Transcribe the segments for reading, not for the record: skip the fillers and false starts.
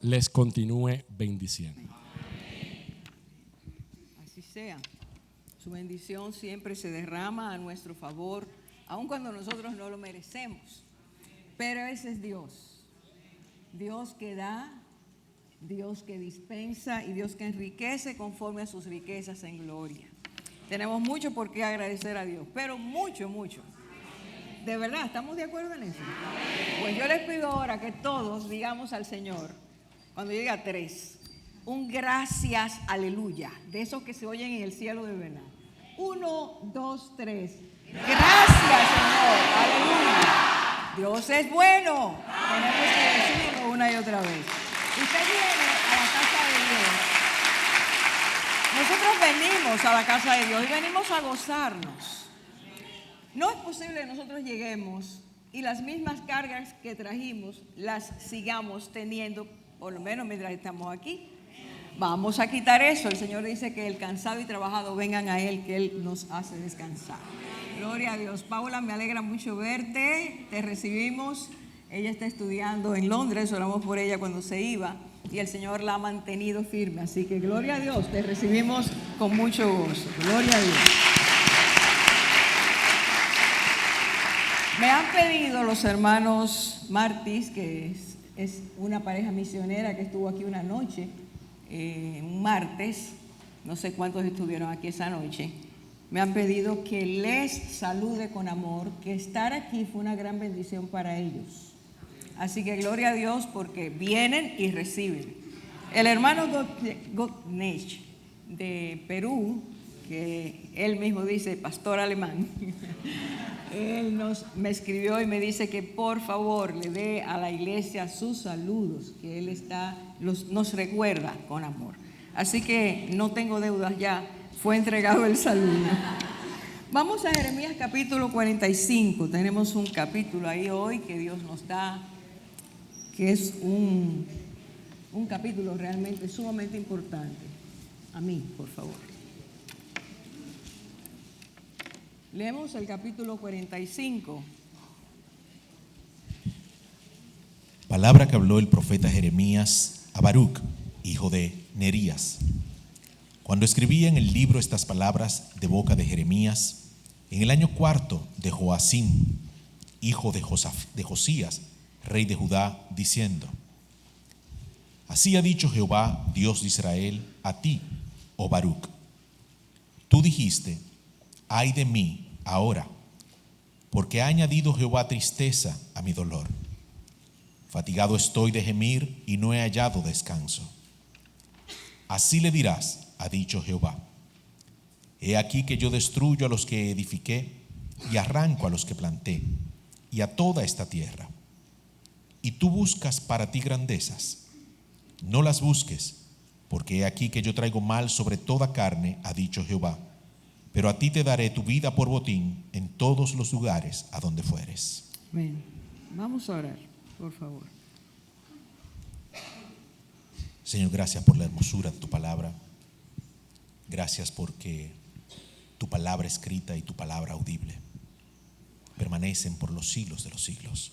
les continúe bendiciendo. Así sea. Su bendición siempre se derrama a nuestro favor, aun cuando nosotros no lo merecemos. Pero ese es Dios. Dios que da, Dios que dispensa y Dios que enriquece conforme a sus riquezas en gloria. Tenemos mucho por qué agradecer a Dios, pero mucho, mucho. ¿De verdad estamos de acuerdo en eso? Pues yo les pido ahora que todos digamos al Señor, cuando llegue a 3, un gracias, aleluya, de esos que se oyen en el cielo de verdad. 1, 2, 3. Gracias, Señor, aleluya. Dios es bueno. Tenemos que decirlo una y otra vez. Usted viene a la casa de Dios. Nosotros venimos a la casa de Dios y venimos a gozarnos. No es posible que nosotros lleguemos y las mismas cargas que trajimos las sigamos teniendo, por lo menos mientras estamos aquí. Vamos a quitar eso. El Señor dice que el cansado y trabajado vengan a Él, que Él nos hace descansar. Gloria a Dios. Paula, me alegra mucho verte. Te recibimos. Ella está estudiando en Londres. Oramos por ella cuando se iba y el Señor la ha mantenido firme. Así que gloria a Dios. Te recibimos con mucho gozo. Gloria a Dios. Me han pedido los hermanos Martis, que es una pareja misionera que estuvo aquí una noche, un martes, no sé cuántos estuvieron aquí esa noche, me han pedido que les salude con amor, que estar aquí fue una gran bendición para ellos. Así que gloria a Dios porque vienen y reciben. El hermano Gotnech de Perú, que él mismo dice pastor alemán, él me escribió y me dice que por favor le dé a la iglesia sus saludos, que él nos recuerda con amor. Así que no tengo deudas ya, fue entregado el saludo. Vamos a Jeremías capítulo 45, tenemos un capítulo ahí hoy que Dios nos da, que es un capítulo realmente sumamente importante. A mí, por favor. Leemos el capítulo 45. Palabra que habló el profeta Jeremías a Baruc, hijo de Nerías. Cuando escribía en el libro estas palabras de boca de Jeremías, en el año 4 de Joacim, hijo de Josías, rey de Judá, diciendo: Así ha dicho Jehová, Dios de Israel, a ti, oh Baruc. Tú dijiste: ay de mí ahora, porque ha añadido Jehová tristeza a mi dolor. Fatigado estoy de gemir y no he hallado descanso. Así le dirás, ha dicho Jehová: he aquí que yo destruyo a los que edifiqué y arranco a los que planté y a toda esta tierra. Y tú buscas para ti grandezas. No las busques, porque he aquí que yo traigo mal sobre toda carne, ha dicho Jehová. Pero a ti te daré tu vida por botín en todos los lugares a donde fueres. Amén. Vamos a orar, por favor. Señor, gracias por la hermosura de tu palabra. Gracias porque tu palabra escrita y tu palabra audible permanecen por los siglos de los siglos.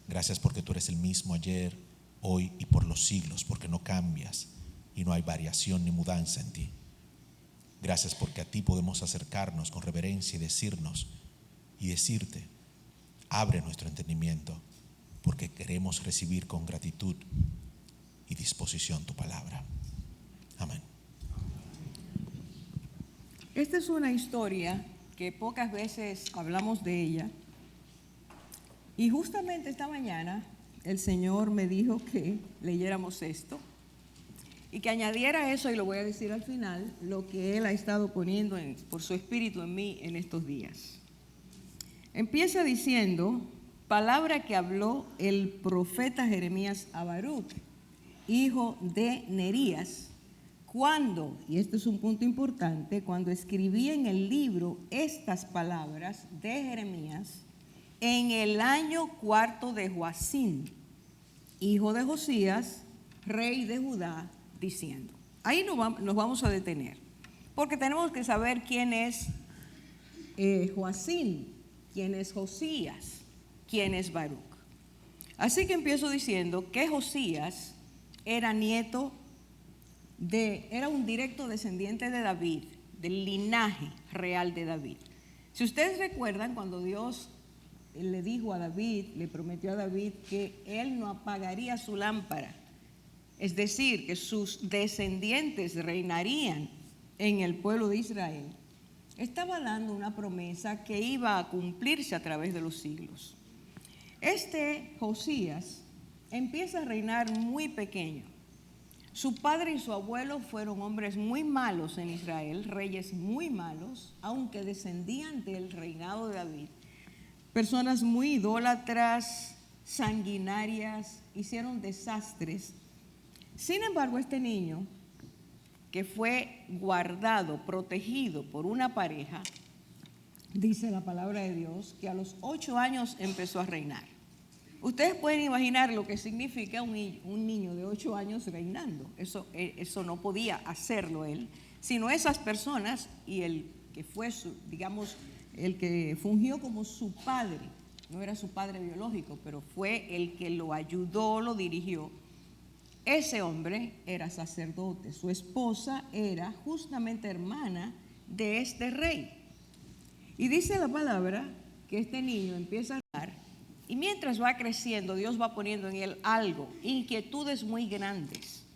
Gracias porque tú eres el mismo ayer, hoy y por los siglos, porque no cambias y no hay variación ni mudanza en ti. Gracias porque a ti podemos acercarnos con reverencia y decirte: abre nuestro entendimiento, porque queremos recibir con gratitud y disposición tu palabra. Amén. Esta es una historia que pocas veces hablamos de ella. Y justamente esta mañana el Señor me dijo que leyéramos esto y que añadiera eso, y lo voy a decir al final, lo que Él ha estado poniendo por su espíritu en mí en estos días. Empieza diciendo: palabra que habló el profeta Jeremías a Baruc, hijo de Nerías, cuando, y este es un punto importante, cuando escribí en el libro estas palabras de Jeremías en el año 4 de Joacim, hijo de Josías, rey de Judá, diciendo. Ahí nos vamos a detener, porque tenemos que saber quién es Joacim, quién es Josías, quién es Baruc. Así que empiezo diciendo que Josías era era un directo descendiente de David, del linaje real de David. Si ustedes recuerdan, cuando Dios le dijo a David, le prometió a David que él no apagaría su lámpara, es decir, que sus descendientes reinarían en el pueblo de Israel, estaba dando una promesa que iba a cumplirse a través de los siglos. Josías empieza a reinar muy pequeño. Su padre y su abuelo fueron hombres muy malos en Israel, reyes muy malos, aunque descendían del reinado de David. Personas muy idólatras, sanguinarias, hicieron desastres. Sin embargo, este niño, que fue guardado, protegido por una pareja, dice la palabra de Dios, que a los 8 años empezó a reinar. Ustedes pueden imaginar lo que significa un niño de 8 años reinando. Eso no podía hacerlo él, sino esas personas y el que fue el que fungió como su padre. No era su padre biológico, pero fue el que lo ayudó, lo dirigió. Ese hombre era sacerdote. Su esposa era justamente hermana de este rey. Y dice la palabra que este niño empieza a reinar. Y mientras va creciendo, Dios va poniendo en él algo, inquietudes muy grandes.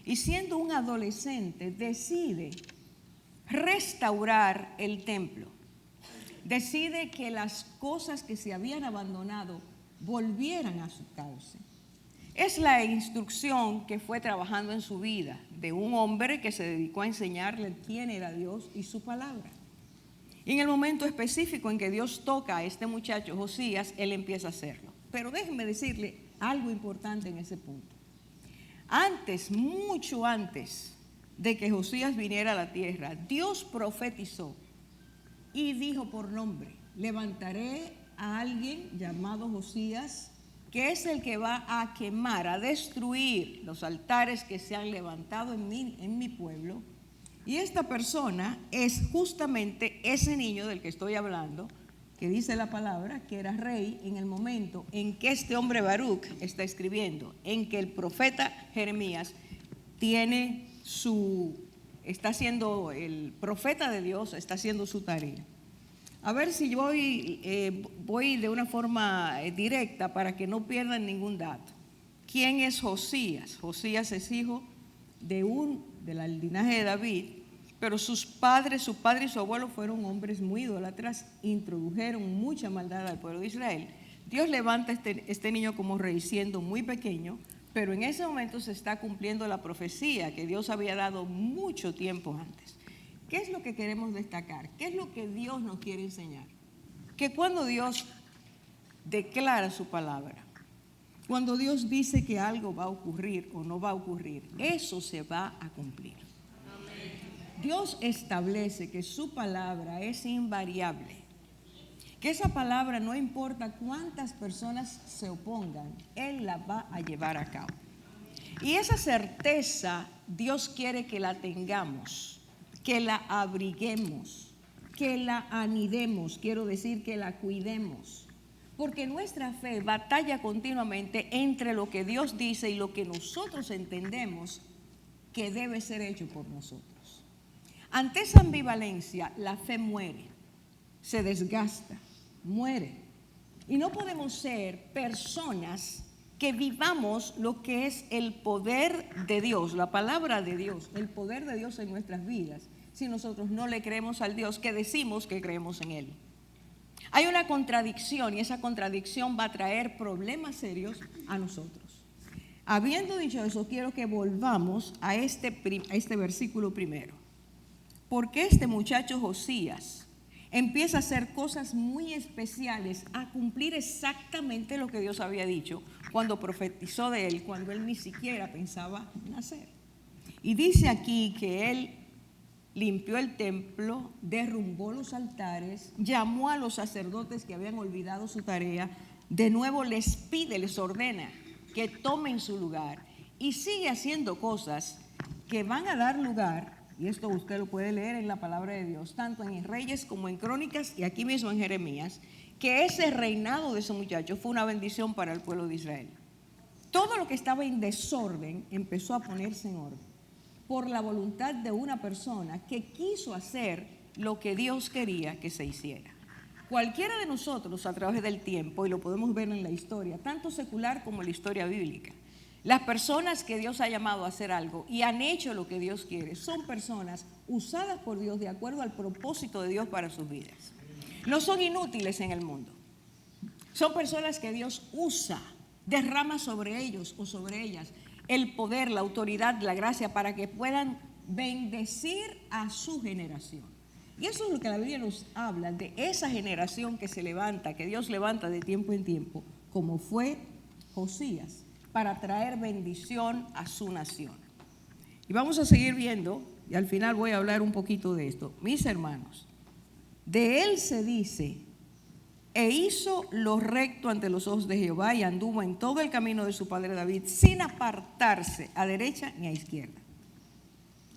Y siendo un adolescente, decide restaurar el templo. Decide que las cosas que se habían abandonado volvieran a su cauce. Es la instrucción que fue trabajando en su vida de un hombre que se dedicó a enseñarle quién era Dios y su palabra. Y en el momento específico en que Dios toca a este muchacho Josías, él empieza a hacerlo. Pero déjenme decirle algo importante en ese punto. Mucho antes de que Josías viniera a la tierra, Dios profetizó y dijo por nombre: levantaré a alguien llamado Josías, que es el que va a quemar, a destruir los altares que se han levantado en mi pueblo. Y esta persona es justamente ese niño del que estoy hablando, que dice la palabra que era rey en el momento en que este hombre Baruch está escribiendo, en que el profeta Jeremías está siendo el profeta de Dios, está haciendo su tarea. A ver si voy de una forma directa para que no pierdan ningún dato. ¿Quién es Josías? Josías es hijo del linaje de David, pero su padre y su abuelo fueron hombres muy idólatras, introdujeron mucha maldad al pueblo de Israel. Dios levanta este niño como rey siendo muy pequeño, pero en ese momento se está cumpliendo la profecía que Dios había dado mucho tiempo antes. ¿Qué es lo que queremos destacar? ¿Qué es lo que Dios nos quiere enseñar? Que cuando Dios declara su palabra, cuando Dios dice que algo va a ocurrir o no va a ocurrir, eso se va a cumplir. Dios establece que su palabra es invariable, que esa palabra, no importa cuántas personas se opongan, Él la va a llevar a cabo. Y esa certeza Dios quiere que la tengamos, que la abriguemos, que la anidemos, quiero decir que la cuidemos, porque nuestra fe batalla continuamente entre lo que Dios dice y lo que nosotros entendemos que debe ser hecho por nosotros. Ante esa ambivalencia, la fe muere, se desgasta, muere. Y no podemos ser personas que vivamos lo que es el poder de Dios, la palabra de Dios, el poder de Dios en nuestras vidas, si nosotros no le creemos al Dios que decimos que creemos en Él. Hay una contradicción y esa contradicción va a traer problemas serios a nosotros. Habiendo dicho eso, quiero que volvamos a este versículo primero. Porque este muchacho Josías empieza a hacer cosas muy especiales, a cumplir exactamente lo que Dios había dicho cuando profetizó de él, cuando él ni siquiera pensaba nacer. Y dice aquí que él limpió el templo, derrumbó los altares, llamó a los sacerdotes que habían olvidado su tarea, de nuevo les ordena que tomen su lugar y sigue haciendo cosas que van a dar lugar. Y esto usted lo puede leer en la palabra de Dios, tanto en Reyes como en Crónicas y aquí mismo en Jeremías, que ese reinado de ese muchacho fue una bendición para el pueblo de Israel. Todo lo que estaba en desorden empezó a ponerse en orden por la voluntad de una persona que quiso hacer lo que Dios quería que se hiciera. Cualquiera de nosotros a través del tiempo, y lo podemos ver en la historia, tanto secular como en la historia bíblica, las personas que Dios ha llamado a hacer algo y han hecho lo que Dios quiere, son personas usadas por Dios de acuerdo al propósito de Dios para sus vidas. No son inútiles en el mundo. Son personas que Dios usa, derrama sobre ellos o sobre ellas el poder, la autoridad, la gracia para que puedan bendecir a su generación. Y eso es lo que la Biblia nos habla de esa generación que se levanta, que Dios levanta de tiempo en tiempo, como fue Josías, para traer bendición a su nación. Y vamos a seguir viendo, y al final voy a hablar un poquito de esto. Mis hermanos, de él se dice: e hizo lo recto ante los ojos de Jehová y anduvo en todo el camino de su padre David sin apartarse a derecha ni a izquierda.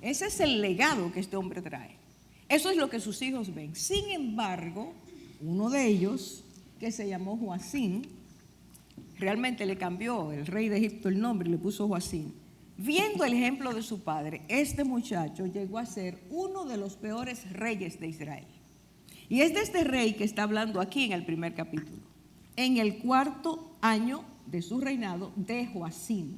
Ese es el legado que este hombre trae. Eso es lo que sus hijos ven. Sin embargo, uno de ellos, que se llamó Joacim, realmente le cambió el rey de Egipto el nombre y le puso Joacim. Viendo el ejemplo de su padre, este muchacho llegó a ser uno de los peores reyes de Israel. Y es de este rey que está hablando aquí en el primer capítulo, en el 4º año de su reinado de Joacim.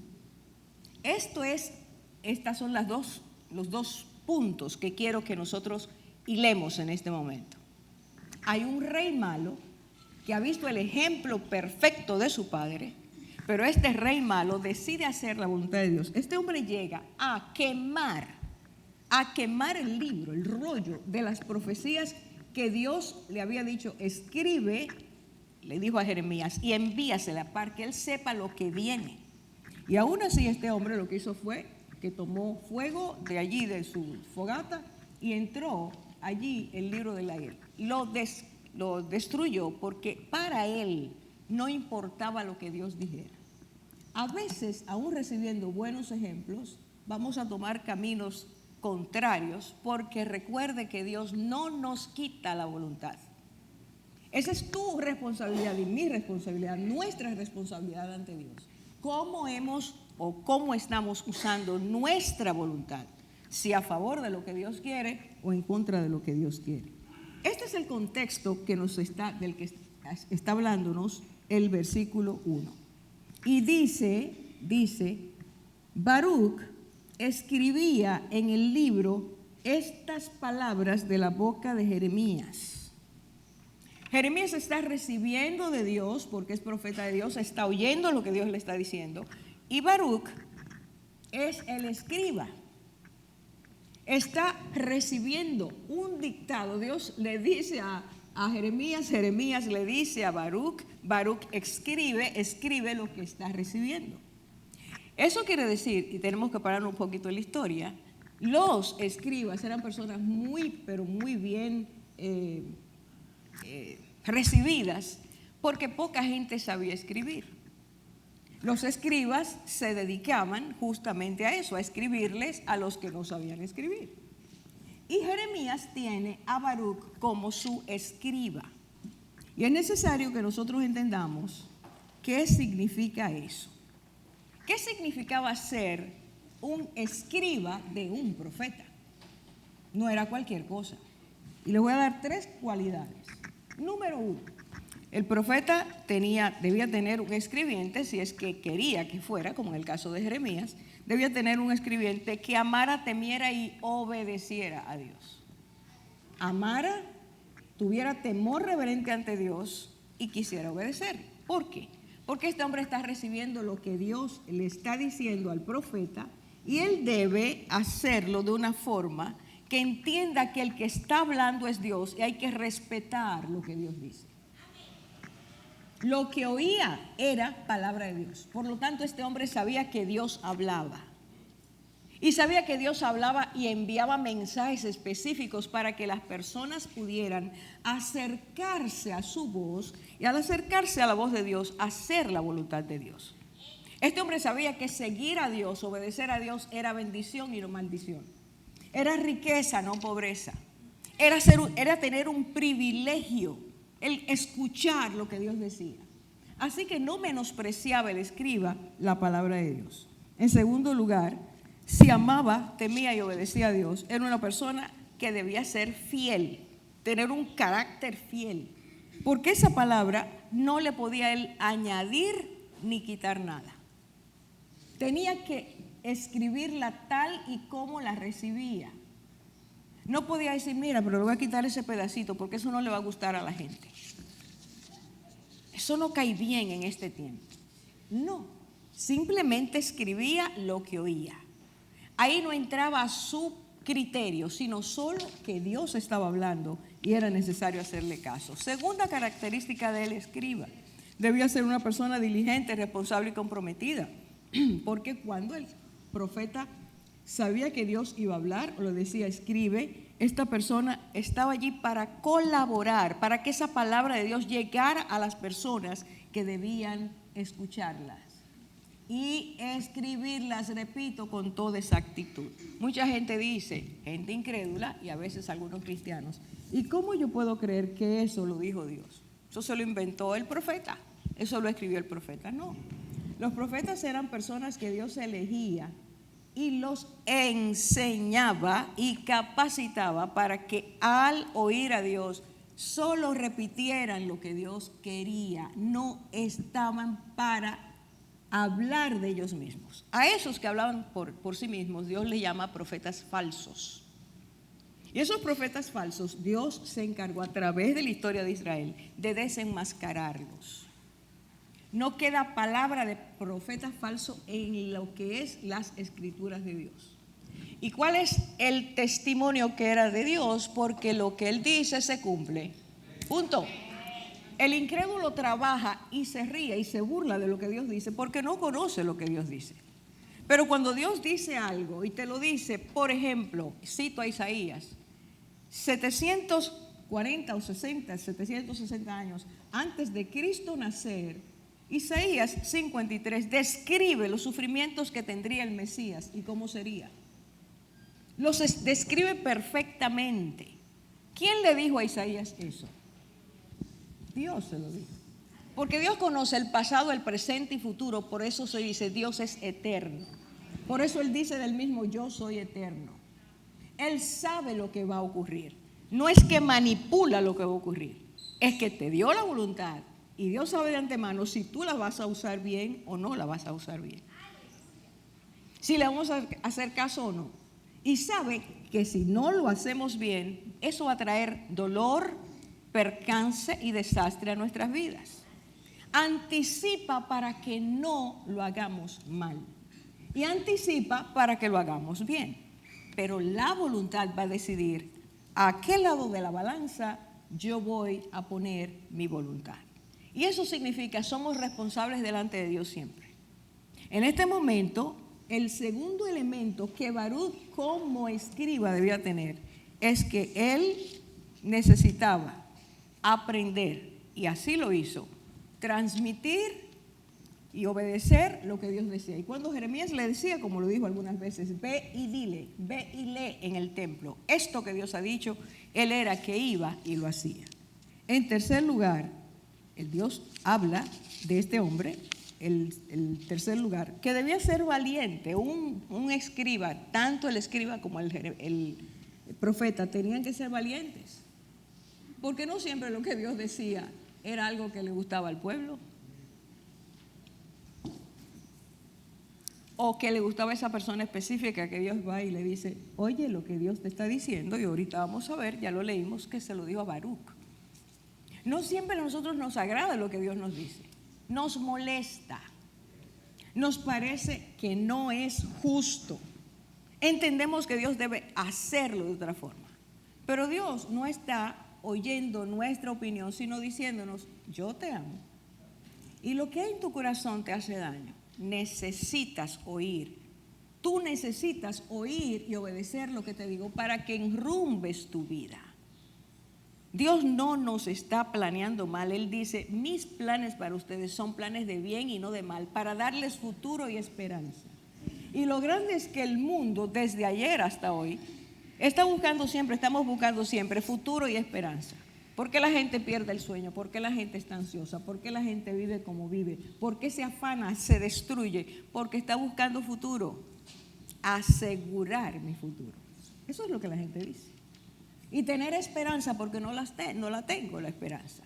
Estas son los dos puntos que quiero que nosotros hilemos en este momento. Hay un rey malo que ha visto el ejemplo perfecto de su padre, pero este rey malo decide hacer la voluntad de Dios. Este hombre llega a quemar el libro, el rollo de las profecías que Dios le había dicho: escribe, le dijo a Jeremías, y envíasela para que él sepa lo que viene. Y aún así este hombre lo que hizo fue que tomó fuego de allí, de su fogata, y entró allí el libro de la ley. Lo destruyó porque para él no importaba lo que Dios dijera. A veces, aún recibiendo buenos ejemplos, vamos a tomar caminos contrarios, porque recuerde que Dios no nos quita la voluntad. Esa es tu responsabilidad y mi responsabilidad, nuestra responsabilidad ante Dios. ¿Cómo estamos usando nuestra voluntad? Si a favor de lo que Dios quiere o en contra de lo que Dios quiere. Este es el contexto del que está hablándonos el versículo 1. Y dice, Baruc escribía en el libro estas palabras de la boca de Jeremías. Jeremías está recibiendo de Dios porque es profeta de Dios, está oyendo lo que Dios le está diciendo. Y Baruc es el escriba. Está recibiendo un dictado. Dios le dice a Jeremías, Jeremías le dice a Baruc, Baruc escribe lo que está recibiendo. Eso quiere decir, y tenemos que parar un poquito en la historia, los escribas eran personas pero muy bien recibidas, porque poca gente sabía escribir. Los escribas se dedicaban justamente a eso, a escribirles a los que no sabían escribir. Y Jeremías tiene a Baruc como su escriba. Y es necesario que nosotros entendamos qué significa eso. ¿Qué significaba ser un escriba de un profeta? No era cualquier cosa. Y les voy a dar 3 cualidades. Número 1, el profeta debía tener un escribiente, si es que quería que fuera, como en el caso de Jeremías, debía tener un escribiente que amara, temiera y obedeciera a Dios. Amara, tuviera temor reverente ante Dios y quisiera obedecer. ¿Por qué? Porque este hombre está recibiendo lo que Dios le está diciendo al profeta y él debe hacerlo de una forma que entienda que el que está hablando es Dios y hay que respetar lo que Dios dice. Lo que oía era palabra de Dios. Por lo tanto, este hombre sabía que Dios hablaba. Y sabía que Dios hablaba y enviaba mensajes específicos para que las personas pudieran acercarse a su voz y al acercarse a la voz de Dios, hacer la voluntad de Dios. Este hombre sabía que seguir a Dios, obedecer a Dios era bendición y no maldición. Era riqueza, no pobreza. Era tener un privilegio, el escuchar lo que Dios decía. Así que no menospreciaba el escriba la palabra de Dios. En segundo lugar, si amaba, temía y obedecía a Dios, era una persona que debía ser fiel, tener un carácter fiel, porque esa palabra no le podía él añadir ni quitar nada. Tenía que escribirla tal y como la recibía. No podía decir, mira, pero le voy a quitar ese pedacito porque eso no le va a gustar a la gente. Eso no cae bien en este tiempo. No, simplemente escribía lo que oía. Ahí no entraba a su criterio, sino solo que Dios estaba hablando y era necesario hacerle caso. Segunda característica del escriba, debía ser una persona diligente, responsable y comprometida, porque cuando el profeta sabía que Dios iba a hablar o le decía escribe, esta persona estaba allí para colaborar, para que esa palabra de Dios llegara a las personas que debían escucharlas y escribirlas, repito, con toda exactitud. Mucha gente dice, gente incrédula y a veces algunos cristianos, ¿y cómo yo puedo creer que eso lo dijo Dios? Eso se lo inventó el profeta, eso lo escribió el profeta. No, los profetas eran personas que Dios elegía y los enseñaba y capacitaba para que al oír a Dios solo repitieran lo que Dios quería, no estaban para hablar de ellos mismos. A esos que hablaban por sí mismos, Dios les llama profetas falsos. Y esos profetas falsos, Dios se encargó a través de la historia de Israel de desenmascararlos. No queda palabra de profeta falso en lo que es las escrituras de Dios. ¿Y cuál es el testimonio que era de Dios? Porque lo que Él dice se cumple. Punto. El incrédulo trabaja y se ríe y se burla de lo que Dios dice porque no conoce lo que Dios dice. Pero cuando Dios dice algo y te lo dice, por ejemplo, cito a Isaías, 740 o 760 años antes de Cristo nacer, Isaías 53 describe los sufrimientos que tendría el Mesías y cómo sería. Los describe perfectamente. ¿Quién le dijo a Isaías eso? Dios se lo dijo. Porque Dios conoce el pasado, el presente y futuro, por eso se dice Dios es eterno. Por eso Él dice del mismo yo soy eterno. Él sabe lo que va a ocurrir. No es que manipula lo que va a ocurrir, es que te dio la voluntad y Dios sabe de antemano si tú la vas a usar bien o no la vas a usar bien. Si le vamos a hacer caso o no. Y sabe que si no lo hacemos bien, eso va a traer dolor, percance y desastre a nuestras vidas. Anticipa para que no lo hagamos mal y anticipa para que lo hagamos bien. Pero la voluntad va a decidir a qué lado de la balanza yo voy a poner mi voluntad. Y eso significa somos responsables delante de Dios siempre. En este momento, el segundo elemento que Baruch como escriba debía tener es que él necesitaba aprender, y así lo hizo, transmitir y obedecer lo que Dios decía. Y cuando Jeremías le decía, como lo dijo algunas veces, ve y dile, ve y lee en el templo esto que Dios ha dicho, él era que iba y lo hacía. En tercer lugar, el Dios habla de este hombre, el tercer lugar, que debía ser valiente, un escriba, tanto el escriba como el profeta tenían que ser valientes, porque no siempre lo que Dios decía era algo que le gustaba al pueblo o que le gustaba a esa persona específica que Dios va y le dice, oye lo que Dios te está diciendo, y ahorita vamos a ver, ya lo leímos, que se lo dijo a Baruch. No siempre a nosotros nos agrada lo que Dios nos dice, nos molesta, nos parece que no es justo, entendemos que Dios debe hacerlo de otra forma, pero Dios no está oyendo nuestra opinión, sino diciéndonos, yo te amo, y lo que hay en tu corazón te hace daño, necesitas oír, tú necesitas oír y obedecer lo que te digo para que enrumbes tu vida. Dios no nos está planeando mal. Él dice, mis planes para ustedes son planes de bien y no de mal, para darles futuro y esperanza. Y lo grande es que el mundo, desde ayer hasta hoy, estamos buscando siempre futuro y esperanza. ¿Por qué la gente pierde el sueño? ¿Por qué la gente está ansiosa? ¿Por qué la gente vive como vive? ¿Por qué se afana, se destruye? Porque está buscando futuro. Asegurar mi futuro. Eso es lo que la gente dice. Y tener esperanza, porque no la tengo la esperanza.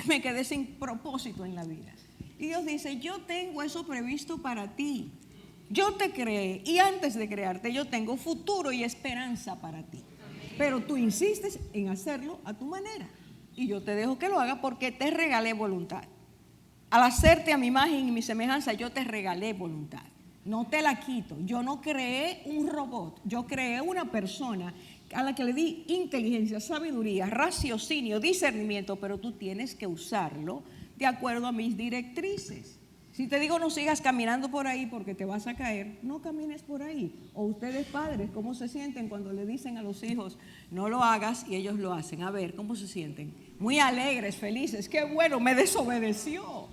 Me quedé sin propósito en la vida. Y Dios dice, yo tengo eso previsto para ti. Yo te creé y antes de crearte yo tengo futuro y esperanza para ti. Pero tú insistes en hacerlo a tu manera. Y yo te dejo que lo haga porque te regalé voluntad. Al hacerte a mi imagen y mi semejanza, yo te regalé voluntad. No te la quito. Yo no creé un robot. Yo creé una persona a la que le di inteligencia, sabiduría, raciocinio, discernimiento, pero tú tienes que usarlo de acuerdo a mis directrices. Si te digo no sigas caminando por ahí porque te vas a caer, no camines por ahí. O ustedes padres, ¿cómo se sienten cuando le dicen a los hijos no lo hagas y ellos lo hacen? A ver, ¿cómo se sienten? Muy alegres, felices. ¡Qué bueno! Me desobedeció.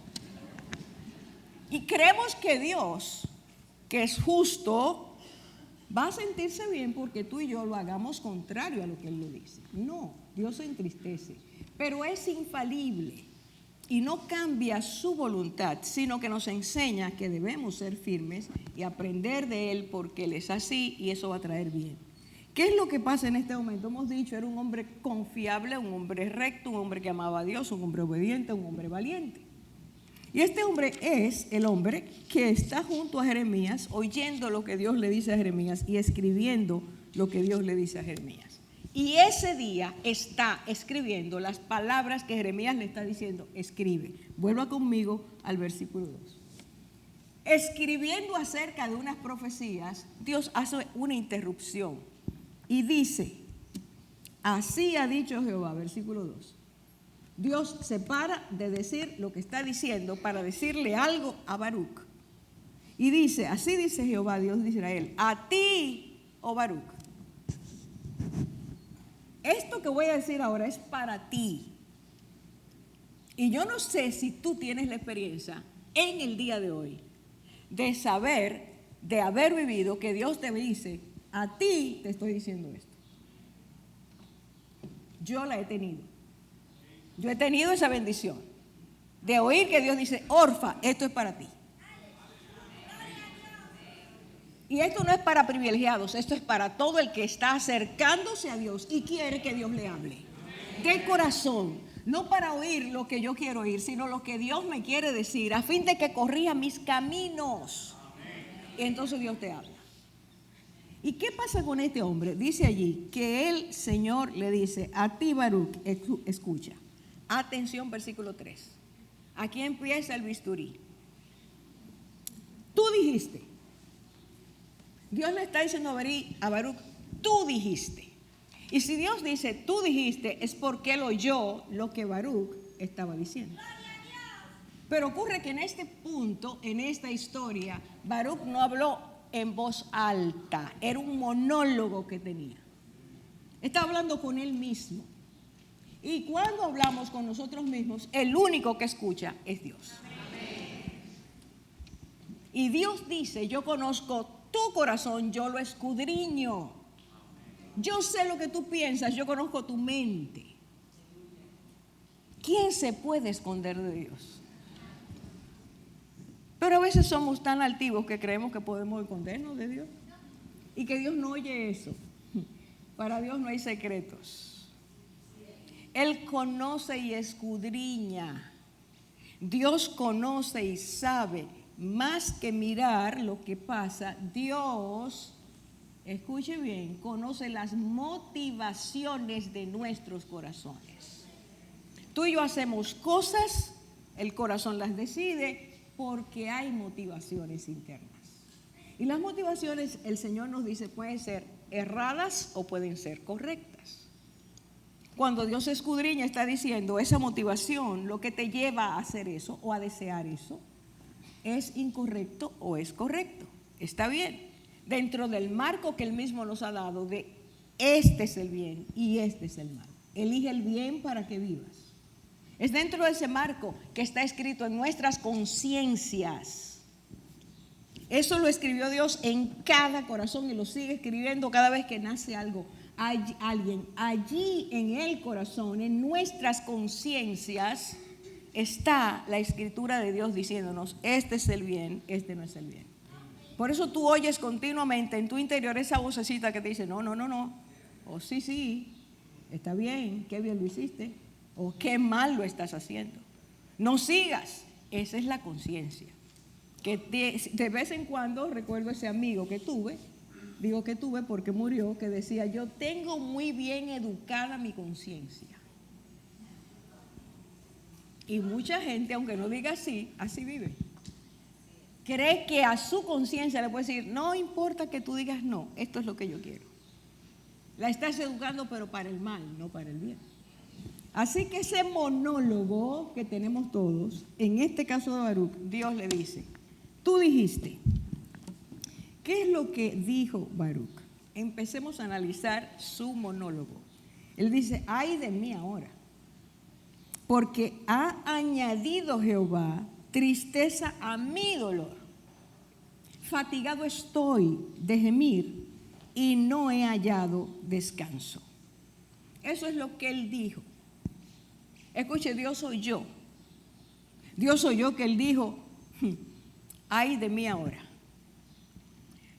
Y creemos que Dios, que es justo, va a sentirse bien porque tú y yo lo hagamos contrario a lo que Él lo dice. No, Dios se entristece, pero es infalible. Y no cambia su voluntad, sino que nos enseña que debemos ser firmes y aprender de Él porque Él es así y eso va a traer bien. ¿Qué es lo que pasa en este momento? Hemos dicho, era un hombre confiable, un hombre recto, un hombre que amaba a Dios, un hombre obediente, un hombre valiente. Y este hombre es el hombre que está junto a Jeremías, oyendo lo que Dios le dice a Jeremías y escribiendo lo que Dios le dice a Jeremías. Y ese día está escribiendo las palabras que Jeremías le está diciendo, escribe. Vuelva conmigo al versículo 2. Escribiendo acerca de unas profecías, Dios hace una interrupción y dice, así ha dicho Jehová, versículo 2. Dios se para de decir lo que está diciendo para decirle algo a Baruc. Y dice, así dice Jehová, Dios de Israel, a ti, oh Baruc. Esto que voy a decir ahora es para ti. Y yo no sé si tú tienes la experiencia en el día de hoy de saber, de haber vivido que Dios te dice, a ti te estoy diciendo esto. Yo la he tenido. Yo he tenido esa bendición de oír que Dios dice, Orfa, esto es para ti. Y esto no es para privilegiados, esto es para todo el que está acercándose a Dios y quiere que Dios le hable. De corazón, no para oír lo que yo quiero oír, sino lo que Dios me quiere decir, a fin de que corrija mis caminos. Y entonces Dios te habla. ¿Y qué pasa con este hombre? Dice allí que el Señor le dice, a ti Baruc, escucha. Atención, versículo 3. Aquí empieza el bisturí. Tú dijiste. Dios le está diciendo a Baruc, tú dijiste. Y si Dios dice, tú dijiste, es porque él oyó lo que Baruc estaba diciendo. Pero ocurre que en este punto, en esta historia, Baruc no habló en voz alta. Era un monólogo que tenía. Estaba hablando con él mismo. Y cuando hablamos con nosotros mismos, el único que escucha es Dios. Y Dios dice, yo conozco tu corazón, yo lo escudriño. Yo sé lo que tú piensas, yo conozco tu mente. ¿Quién se puede esconder de Dios? Pero a veces somos tan altivos que creemos que podemos escondernos de Dios y que Dios no oye eso. Para Dios no hay secretos. Él conoce y escudriña. Dios conoce y sabe. Más que mirar lo que pasa, Dios, escuche bien, conoce las motivaciones de nuestros corazones. Tú y yo hacemos cosas, el corazón las decide porque hay motivaciones internas. Y las motivaciones, el Señor nos dice, pueden ser erradas o pueden ser correctas. Cuando Dios escudriña, está diciendo, esa motivación, lo que te lleva a hacer eso o a desear eso, ¿es incorrecto o es correcto? Está bien. Dentro del marco que Él mismo nos ha dado de este es el bien y este es el mal. Elige el bien para que vivas. Es dentro de ese marco que está escrito en nuestras conciencias. Eso lo escribió Dios en cada corazón y lo sigue escribiendo cada vez que nace algo allí en el corazón, en nuestras conciencias, está la escritura de Dios diciéndonos, este es el bien, este no es el bien. Por eso tú oyes continuamente en tu interior esa vocecita que te dice, no, o sí, está bien, qué bien lo hiciste, o qué mal lo estás haciendo. No sigas, esa es la conciencia. Que de vez en cuando recuerdo ese amigo que tuve, digo que tuve porque murió, que decía, yo tengo muy bien educada mi conciencia. Y mucha gente, aunque no diga así, así vive. Cree que a su conciencia le puede decir, no importa que tú digas no, esto es lo que yo quiero. La estás educando pero para el mal, no para el bien. Así que ese monólogo que tenemos todos, en este caso de Baruc, Dios le dice, tú dijiste, ¿qué es lo que dijo Baruc? Empecemos a analizar su monólogo. Él dice, ay de mí ahora, porque ha añadido Jehová tristeza a mi dolor. Fatigado estoy de gemir y no he hallado descanso. Eso es lo que él dijo. Escuche, Dios soy yo. Dios soy yo que él dijo, ay de mí ahora.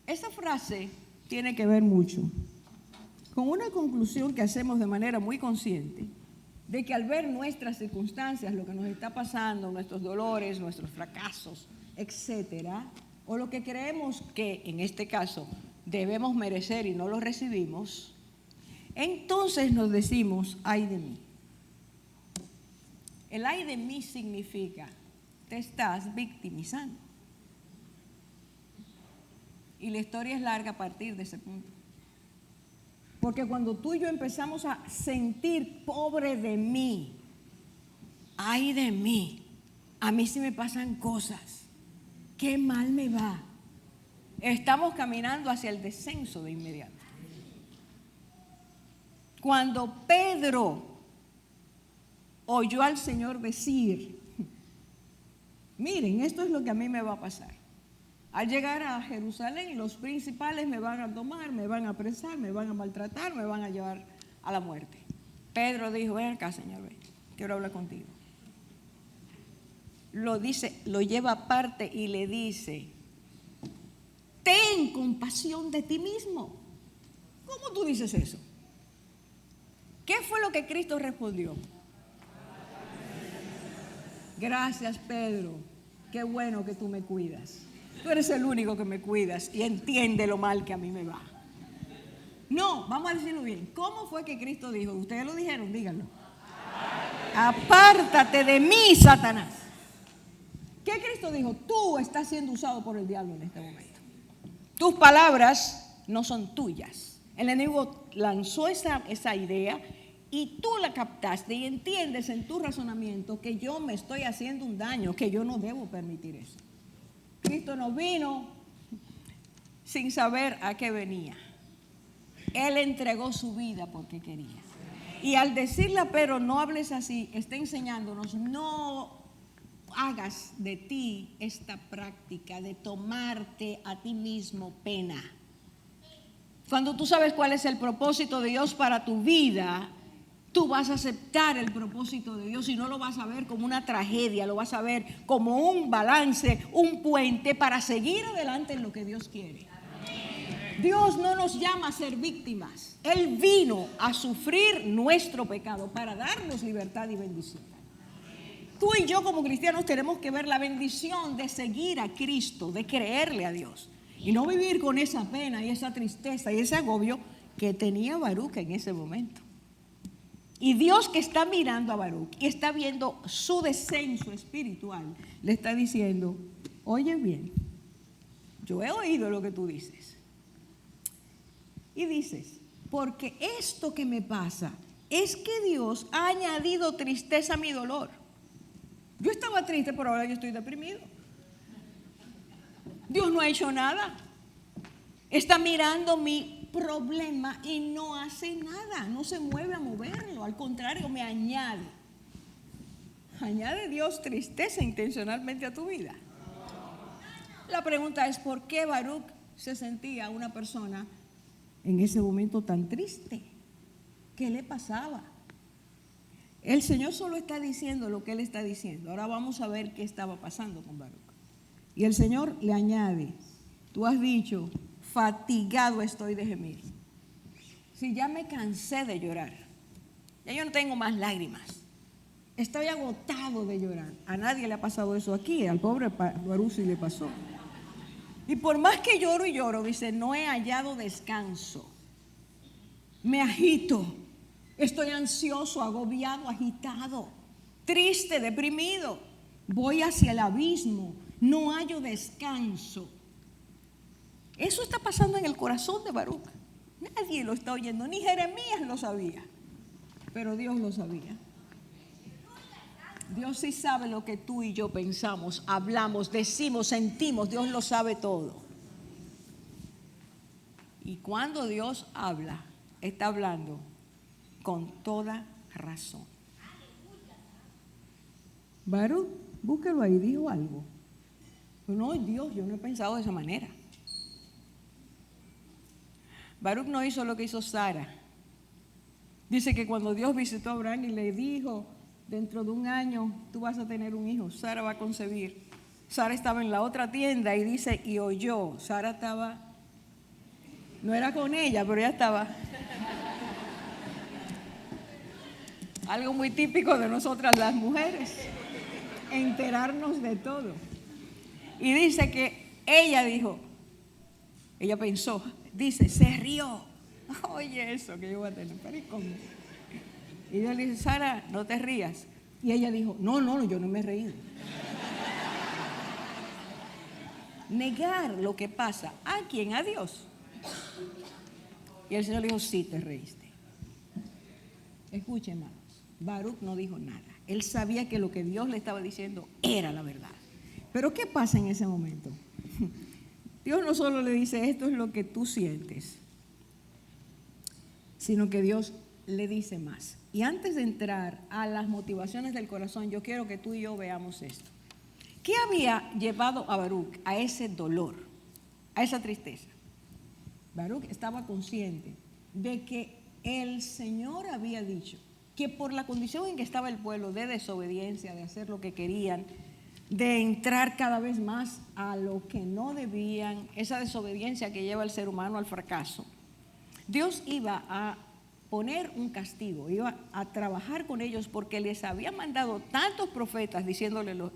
Esa frase tiene que ver mucho con una conclusión que hacemos de manera muy consciente, de que al ver nuestras circunstancias, lo que nos está pasando, nuestros dolores, nuestros fracasos, etcétera, o lo que creemos que en este caso debemos merecer y no lo recibimos, entonces nos decimos, ay de mí. El ay de mí significa, te estás victimizando. Y la historia es larga a partir de ese punto. Porque cuando tú y yo empezamos a sentir, pobre de mí, ay de mí, a mí sí me pasan cosas, qué mal me va, estamos caminando hacia el descenso de inmediato. Cuando Pedro oyó al Señor decir, miren, esto es lo que a mí me va a pasar. Al llegar a Jerusalén, los principales me van a tomar, me van a apresar, me van a maltratar, me van a llevar a la muerte. Pedro dijo, ven acá, Señor, ven, quiero hablar contigo. Lo dice, lo lleva aparte y le dice, ten compasión de ti mismo. ¿Cómo tú dices eso? ¿Qué fue lo que Cristo respondió? Gracias, Pedro, qué bueno que tú me cuidas. Tú eres el único que me cuidas y entiende lo mal que a mí me va. No, vamos a decirlo bien. ¿Cómo fue que Cristo dijo? Ustedes lo dijeron, díganlo. Apártate de mí, Satanás. ¿Qué Cristo dijo? Tú estás siendo usado por el diablo en este momento. Tus palabras no son tuyas. El enemigo lanzó esa idea y tú la captaste y entiendes en tu razonamiento que yo me estoy haciendo un daño, que yo no debo permitir eso. Cristo no vino sin saber a qué venía. Él entregó su vida porque quería. Y al decirle a Pedro, no hables así, está enseñándonos, no hagas de ti esta práctica de tomarte a ti mismo pena. Cuando tú sabes cuál es el propósito de Dios para tu vida, tú vas a aceptar el propósito de Dios y no lo vas a ver como una tragedia, lo vas a ver como un balance, un puente para seguir adelante en lo que Dios quiere. Dios no nos llama a ser víctimas. Él vino a sufrir nuestro pecado para darnos libertad y bendición. Tú y yo como cristianos tenemos que ver la bendición de seguir a Cristo, de creerle a Dios y no vivir con esa pena y esa tristeza y ese agobio que tenía Baruc en ese momento. Y Dios, que está mirando a Baruc y está viendo su descenso espiritual, le está diciendo, oye bien, yo he oído lo que tú dices. Y dices, porque esto que me pasa es que Dios ha añadido tristeza a mi dolor. Yo estaba triste, pero ahora yo estoy deprimido. Dios no ha hecho nada. Está mirando mi problema y no hace nada, no se mueve a moverlo, al contrario, me añade. ¿Añade Dios tristeza intencionalmente a tu vida? La pregunta es, ¿por qué Baruc se sentía una persona en ese momento tan triste. ¿Qué le pasaba? El Señor solo está diciendo lo que Él está diciendo. Ahora vamos a ver qué estaba pasando con Baruc. Y el Señor le añade, tú has dicho, fatigado estoy de gemir. Si ya me cansé de llorar, ya yo no tengo más lágrimas. Estoy agotado de llorar. A nadie le ha pasado eso aquí, al pobre Baruc sí le pasó. Y por más que lloro y lloro, dice, no he hallado descanso. Me agito. Estoy ansioso, agobiado, agitado, triste, deprimido. Voy hacia el abismo. No hallo descanso. Eso está pasando en el corazón de Baruc. Nadie lo está oyendo, ni Jeremías lo sabía, pero Dios lo sabía. Dios sí sabe lo que tú y yo pensamos, hablamos, decimos, sentimos. Dios lo sabe todo. Y cuando Dios habla, está hablando con toda razón. Baruc, búsquelo ahí, dijo algo. No, Dios, yo no he pensado de esa manera. Baruc no hizo lo que hizo Sara. Dice que cuando Dios visitó a Abraham y le dijo, dentro de un año tú vas a tener un hijo, Sara va a concebir. Sara estaba en la otra tienda y dice, y oyó. Sara estaba, no era con ella, pero ella estaba. Algo muy típico de nosotras las mujeres, enterarnos de todo. Y dice que ella dijo, ella pensó, dice, se rió. Oye, eso que yo voy a tener, pero ¿y cómo? Y Dios le dice, Sara, no te rías. Y ella dijo, no, yo no me he reído. Negar lo que pasa, ¿a quién? A Dios. Y el Señor le dijo, sí, te reíste. Escuchen, hermanos, Baruc no dijo nada. Él sabía que lo que Dios le estaba diciendo era la verdad. Pero ¿qué pasa en ese momento? Dios no solo le dice, esto es lo que tú sientes, sino que Dios le dice más. Y antes de entrar a las motivaciones del corazón, yo quiero que tú y yo veamos esto. ¿Qué había llevado a Baruc a ese dolor, a esa tristeza? Baruc estaba consciente de que el Señor había dicho que por la condición en que estaba el pueblo de desobediencia, de hacer lo que querían, de entrar cada vez más a lo que no debían, esa desobediencia que lleva al ser humano al fracaso, Dios iba a poner un castigo, iba a trabajar con ellos porque les había mandado tantos profetas diciéndoles lo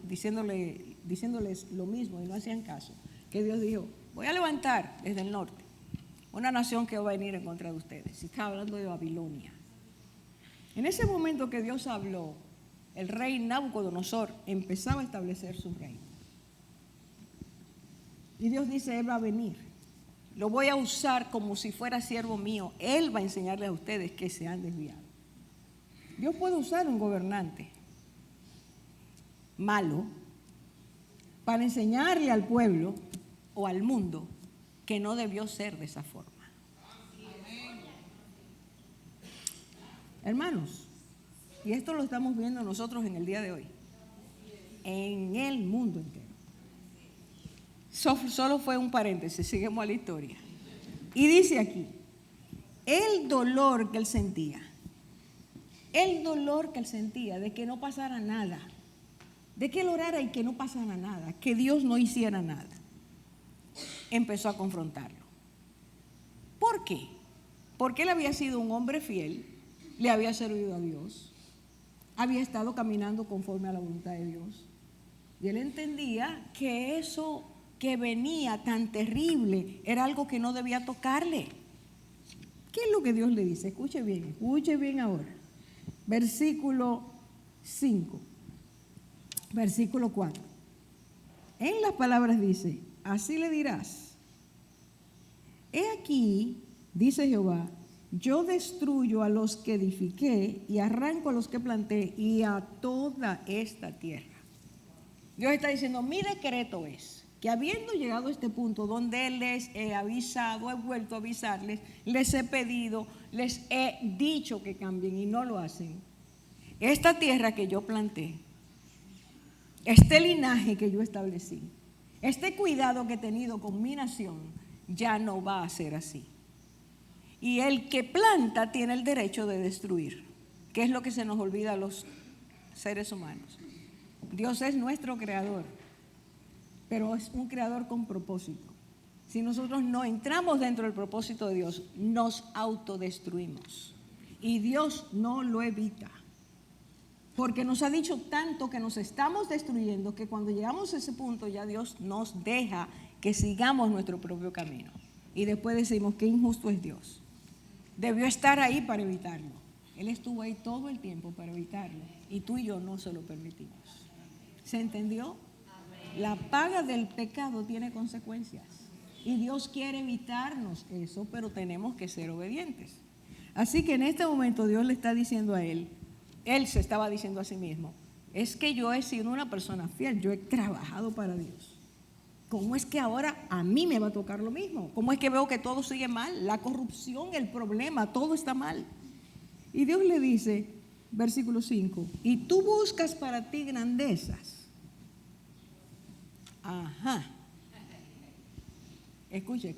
mismo y no hacían caso, que Dios dijo, voy a levantar desde el norte una nación que va a venir en contra de ustedes. Y estaba hablando de Babilonia. En ese momento que Dios habló, el rey Nabucodonosor empezaba a establecer su reino. Y Dios dice, Él va a venir. Lo voy a usar como si fuera siervo mío. Él va a enseñarles a ustedes que se han desviado. Dios puede usar un gobernante malo para enseñarle al pueblo o al mundo que no debió ser de esa forma. Hermanos, y esto lo estamos viendo nosotros en el día de hoy, en el mundo entero. Solo fue un paréntesis, seguimos a la historia. Y dice aquí, el dolor que él sentía de que no pasara nada, de que él orara y que no pasara nada, que Dios no hiciera nada, empezó a confrontarlo. ¿Por qué? Porque él había sido un hombre fiel, le había servido a Dios, había estado caminando conforme a la voluntad de Dios. Y él entendía que eso que venía tan terrible era algo que no debía tocarle. ¿Qué es lo que Dios le dice? Escuche bien ahora. Versículo 5, versículo 4. En las palabras dice, así le dirás, he aquí, dice Jehová, yo destruyo a los que edifiqué y arranco a los que planté y a toda esta tierra. Dios está diciendo, mi decreto es que habiendo llegado a este punto donde les he avisado, he vuelto a avisarles, les he pedido, les he dicho que cambien y no lo hacen, esta tierra que yo planté, este linaje que yo establecí, este cuidado que he tenido con mi nación, ya no va a ser así. Y el que planta tiene el derecho de destruir, que es lo que se nos olvida a los seres humanos. Dios es nuestro creador, pero es un creador con propósito. Si nosotros no entramos dentro del propósito de Dios, nos autodestruimos. Y Dios no lo evita. Porque nos ha dicho tanto que nos estamos destruyendo, que cuando llegamos a ese punto ya Dios nos deja que sigamos nuestro propio camino. Y después decimos, qué injusto es Dios. Debió estar ahí para evitarlo. Él estuvo ahí todo el tiempo para evitarlo. Y tú y yo no se lo permitimos. ¿Se entendió? La paga del pecado tiene consecuencias. Y Dios quiere evitarnos eso, pero tenemos que ser obedientes. Así que en este momento Dios le está diciendo a él se estaba diciendo a sí mismo, es que yo he sido una persona fiel, yo he trabajado para Dios. ¿Cómo es que ahora a mí me va a tocar lo mismo? ¿Cómo es que veo que todo sigue mal? La corrupción, el problema, todo está mal. Y Dios le dice, versículo 5, y tú buscas para ti grandezas. Ajá. Escuche.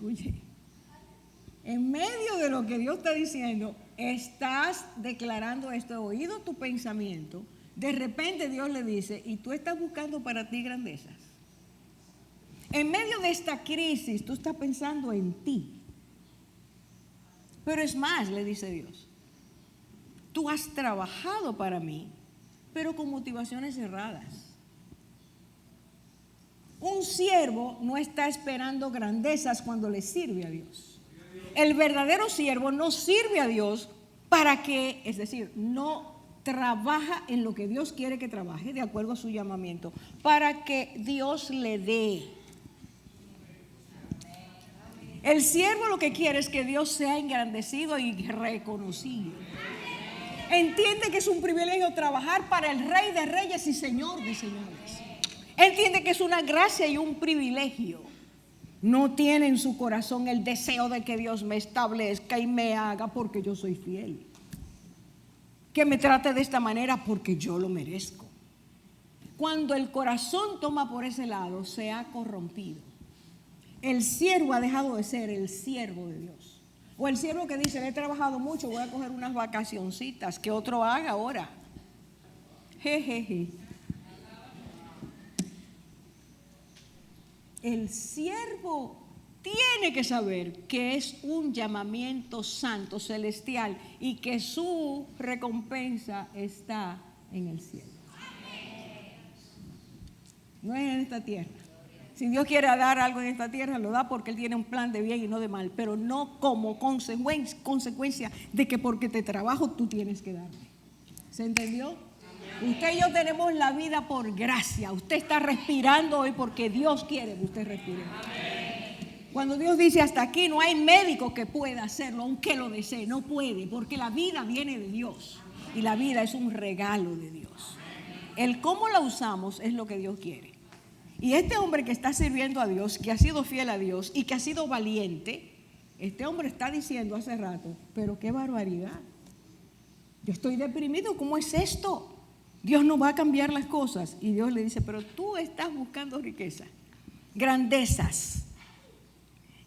En medio de lo que Dios está diciendo, estás declarando esto, he oído tu pensamiento. De repente Dios le dice, y tú estás buscando para ti grandezas. En medio de esta crisis, tú estás pensando en ti. Pero es más, le dice Dios, tú has trabajado para mí, pero con motivaciones erradas. Un siervo no está esperando grandezas cuando le sirve a Dios. El verdadero siervo no sirve a Dios para que, es decir, no trabaja en lo que Dios quiere que trabaje de acuerdo a su llamamiento, para que Dios le dé. El siervo lo que quiere es que Dios sea engrandecido y reconocido. Entiende que es un privilegio trabajar para el Rey de Reyes y Señor de Señores. Entiende que es una gracia y un privilegio. No tiene en su corazón el deseo de que Dios me establezca y me haga porque yo soy fiel. Que me trate de esta manera porque yo lo merezco. Cuando el corazón toma por ese lado, se ha corrompido. El siervo ha dejado de ser el siervo de Dios. O el siervo que dice, he trabajado mucho, voy a coger unas vacacioncitas, que otro haga ahora. Jejeje. El siervo tiene que saber que es un llamamiento santo, celestial, y que su recompensa está en el cielo. No es en esta tierra. Si Dios quiere dar algo en esta tierra, lo da porque Él tiene un plan de bien y no de mal, pero no como consecuencia de que porque te trabajo tú tienes que darme. ¿Se entendió? Usted y yo tenemos la vida por gracia. Usted está respirando hoy porque Dios quiere que usted respire. Cuando Dios dice hasta aquí, no hay médico que pueda hacerlo, aunque lo desee, no puede, porque la vida viene de Dios y la vida es un regalo de Dios. El cómo la usamos es lo que Dios quiere. Y este hombre que está sirviendo a Dios, que ha sido fiel a Dios y que ha sido valiente, este hombre está diciendo hace rato, pero qué barbaridad. Yo estoy deprimido, ¿cómo es esto? Dios no va a cambiar las cosas. Y Dios le dice, pero tú estás buscando riqueza, grandezas.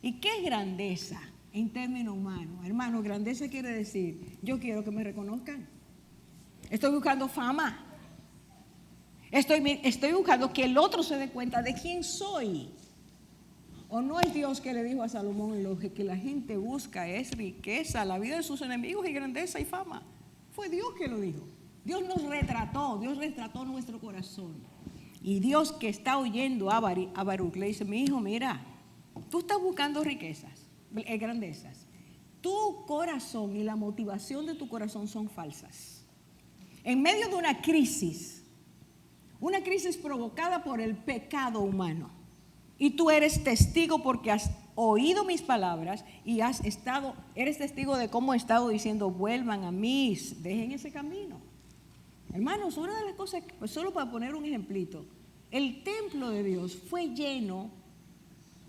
¿Y qué es grandeza en términos humanos? Hermano, grandeza quiere decir, yo quiero que me reconozcan. Estoy buscando fama. Estoy buscando que el otro se dé cuenta de quién soy. ¿O no es Dios que le dijo a Salomón, lo que la gente busca es riqueza, la vida de sus enemigos y grandeza y fama? Fue Dios que lo dijo. Dios nos retrató, Dios retrató nuestro corazón. Y Dios que está oyendo a Baruch le dice, mi hijo, mira, tú estás buscando riquezas, grandezas. Tu corazón y la motivación de tu corazón son falsas. En medio de una crisis provocada por el pecado humano, y tú eres testigo porque has oído mis palabras y eres testigo de cómo he estado diciendo, vuelvan a mí, dejen ese camino. Hermanos, una de las cosas, pues solo para poner un ejemplito, el templo de Dios fue lleno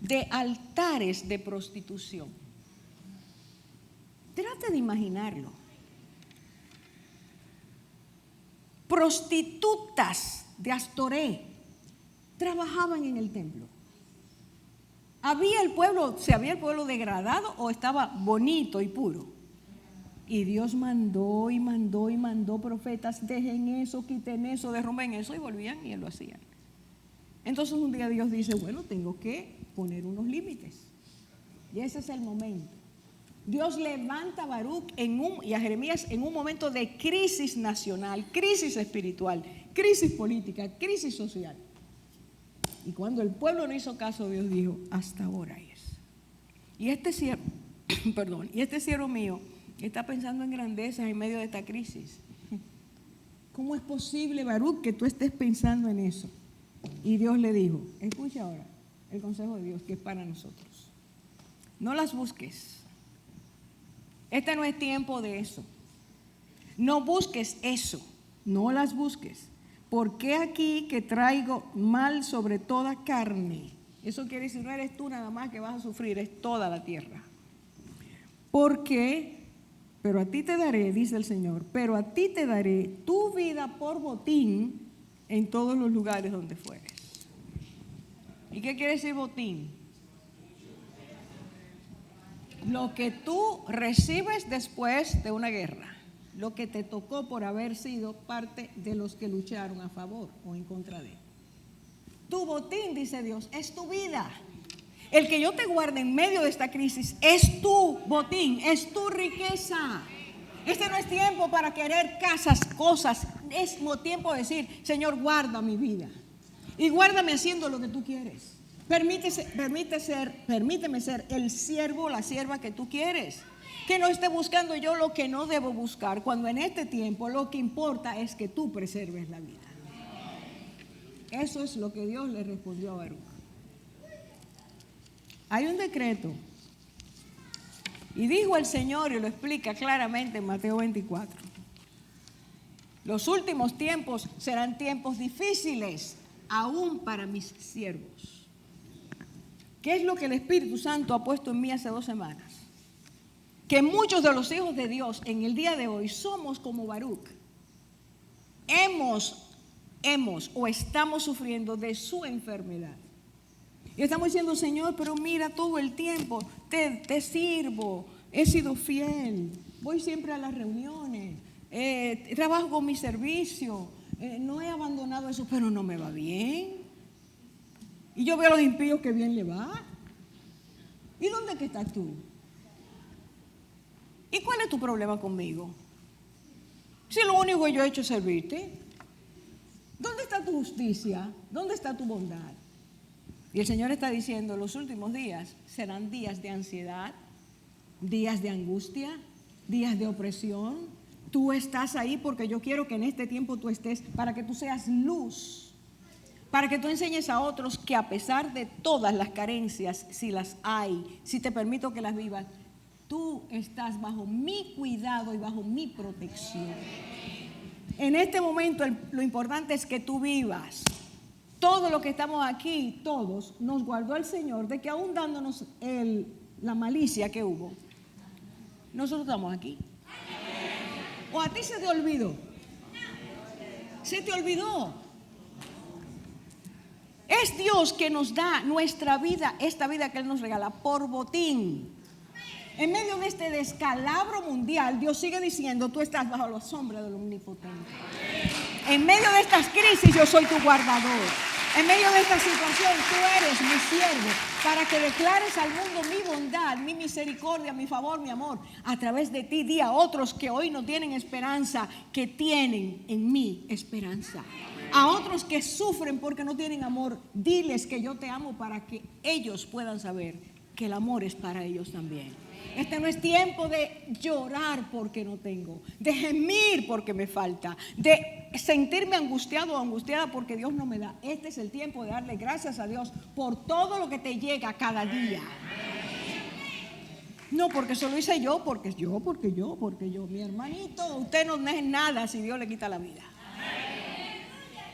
de altares de prostitución. Trate de imaginarlo. Prostitutas de Astoré trabajaban en el templo. ¿Se había el pueblo degradado o estaba bonito y puro? Y Dios mandó y mandó y mandó profetas, dejen eso, quiten eso, derrumben eso, y volvían y lo hacían. Entonces un día Dios dice, bueno, tengo que poner unos límites. Y ese es el momento. Dios levanta a Baruc y a Jeremías en un momento de crisis nacional, crisis espiritual, crisis política, crisis social. Y cuando el pueblo no hizo caso, Dios dijo, hasta ahora es. Y este siervo mío está pensando en grandezas en medio de esta crisis. ¿Cómo es posible, Baruc, que tú estés pensando en eso? Y Dios le dijo, escucha ahora el consejo de Dios que es para nosotros. No las busques. Este no es tiempo de eso. No busques eso. No las busques. Porque aquí que traigo mal sobre toda carne. Eso quiere decir, no eres tú nada más que vas a sufrir, es toda la tierra. Pero a ti te daré, dice el Señor, pero a ti te daré tu vida por botín en todos los lugares donde fueres. ¿Y qué quiere decir botín? Lo que tú recibes después de una guerra, lo que te tocó por haber sido parte de los que lucharon a favor o en contra de. Tu botín, dice Dios, es tu vida. El que yo te guarde en medio de esta crisis es tu botín, es tu riqueza. Este no es tiempo para querer casas, cosas. Es tiempo de decir, Señor, guarda mi vida. Y guárdame haciendo lo que tú quieres. Permíteme ser el siervo o la sierva que tú quieres. Que no esté buscando yo lo que no debo buscar, cuando en este tiempo lo que importa es que tú preserves la vida. Eso es lo que Dios le respondió a Baruc. Hay un decreto. Y dijo el Señor, y lo explica claramente en Mateo 24. Los últimos tiempos serán tiempos difíciles, aún para mis siervos. ¿Qué es lo que el Espíritu Santo ha puesto en mí hace 2 semanas? Que muchos de los hijos de Dios en el día de hoy somos como Baruc. Hemos o estamos sufriendo de su enfermedad. Y estamos diciendo, Señor, pero mira, todo el tiempo te sirvo, he sido fiel, voy siempre a las reuniones, trabajo con mi servicio, no he abandonado eso, pero no me va bien. Y yo veo a los impíos que bien le va. ¿Y dónde que estás tú? ¿Y cuál es tu problema conmigo? Si lo único que yo he hecho es servirte. ¿Dónde está tu justicia? ¿Dónde está tu bondad? Y el Señor está diciendo, los últimos días serán días de ansiedad, días de angustia, días de opresión. Tú estás ahí porque yo quiero que en este tiempo tú estés, para que tú seas luz, para que tú enseñes a otros que a pesar de todas las carencias, si las hay, si te permito que las vivas, tú estás bajo mi cuidado y bajo mi protección. En este momento lo importante es que tú vivas. Todos los que estamos aquí, todos, nos guardó el Señor de que aún dándonos la malicia que hubo, nosotros estamos aquí. ¿O a ti se te olvidó? ¿Se te olvidó? Es Dios que nos da nuestra vida, esta vida que Él nos regala, por botín. En medio de este descalabro mundial, Dios sigue diciendo, tú estás bajo la sombra del Omnipotente. En medio de estas crisis, yo soy tu guardador. En medio de esta situación, tú eres mi siervo, para que declares al mundo mi bondad, mi misericordia, mi favor, mi amor. A través de ti, di a otros que hoy no tienen esperanza, que tienen en mí esperanza. A otros que sufren porque no tienen amor, diles que yo te amo para que ellos puedan saber que el amor es para ellos también. Este no es tiempo de llorar porque no tengo, de gemir porque me falta, de sentirme angustiado o angustiada porque Dios no me da. Este es el tiempo de darle gracias a Dios por todo lo que te llega cada día. No porque eso lo hice yo, porque yo. Mi hermanito, usted no es nada si Dios le quita la vida.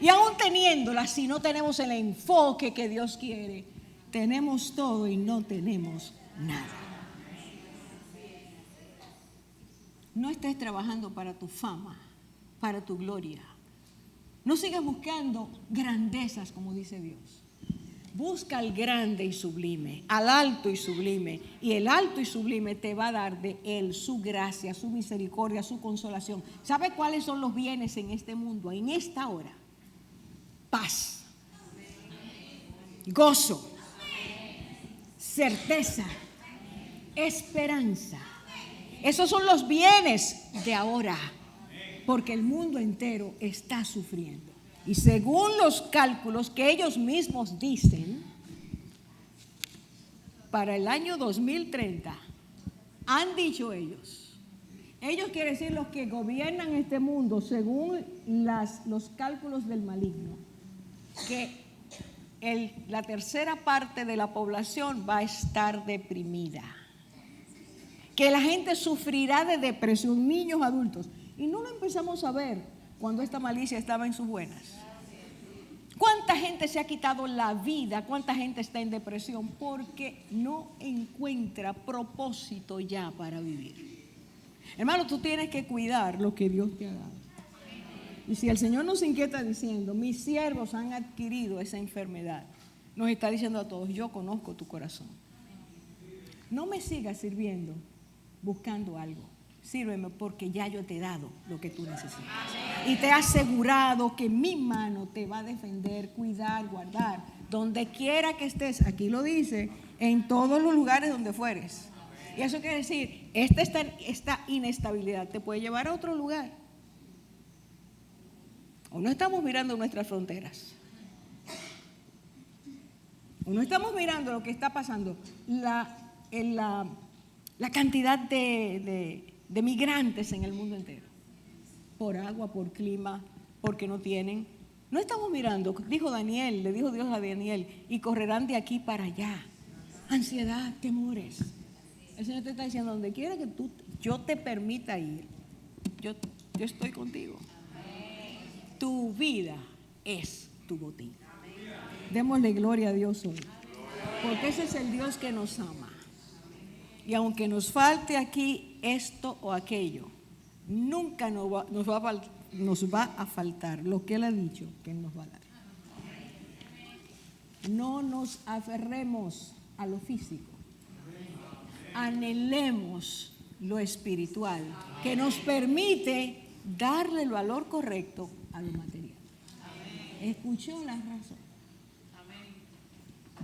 Y aún teniéndola, si no tenemos el enfoque que Dios quiere, tenemos todo y no tenemos nada. No estés trabajando para tu fama, para tu gloria. No sigas buscando grandezas, como dice Dios. Busca al grande y sublime, al alto y sublime, y el alto y sublime te va a dar de Él su gracia, su misericordia, su consolación. ¿Sabe cuáles son los bienes en este mundo, en esta hora? Paz, gozo, certeza, esperanza. Esos son los bienes de ahora, porque el mundo entero está sufriendo. Y según los cálculos que ellos mismos dicen, para el año 2030, han dicho ellos quieren decir los que gobiernan este mundo, según los cálculos del maligno, que la tercera parte de la población va a estar deprimida, que la gente sufrirá de depresión, niños, adultos. Y no lo empezamos a ver cuando esta malicia estaba en sus buenas. ¿Cuánta gente se ha quitado la vida? ¿Cuánta gente está en depresión? Porque no encuentra propósito ya para vivir. Hermano, tú tienes que cuidar lo que Dios te ha dado. Y si el Señor nos inquieta diciendo, mis siervos han adquirido esa enfermedad, nos está diciendo a todos, yo conozco tu corazón. No me sigas sirviendo buscando algo. Sírveme porque ya yo te he dado lo que tú necesitas. Y te he asegurado que mi mano te va a defender, cuidar, guardar. Donde quiera que estés, aquí lo dice, en todos los lugares donde fueres. Y eso quiere decir, esta inestabilidad te puede llevar a otro lugar. O no estamos mirando nuestras fronteras. O no estamos mirando lo que está pasando. La cantidad de migrantes en el mundo entero, por agua, por clima, porque no tienen. No estamos mirando, dijo Daniel, le dijo Dios a Daniel, y correrán de aquí para allá. Ansiedad, temores. El Señor te está diciendo, donde quiera que yo te permita ir, yo estoy contigo. Tu vida es tu botín. Démosle gloria a Dios hoy, porque ese es el Dios que nos ama. Y aunque nos falte aquí esto o aquello, nunca nos va a faltar lo que Él ha dicho que Él nos va a dar. No nos aferremos a lo físico. Anhelemos lo espiritual, que nos permite darle el valor correcto a lo material. ¿Escuchó la razón?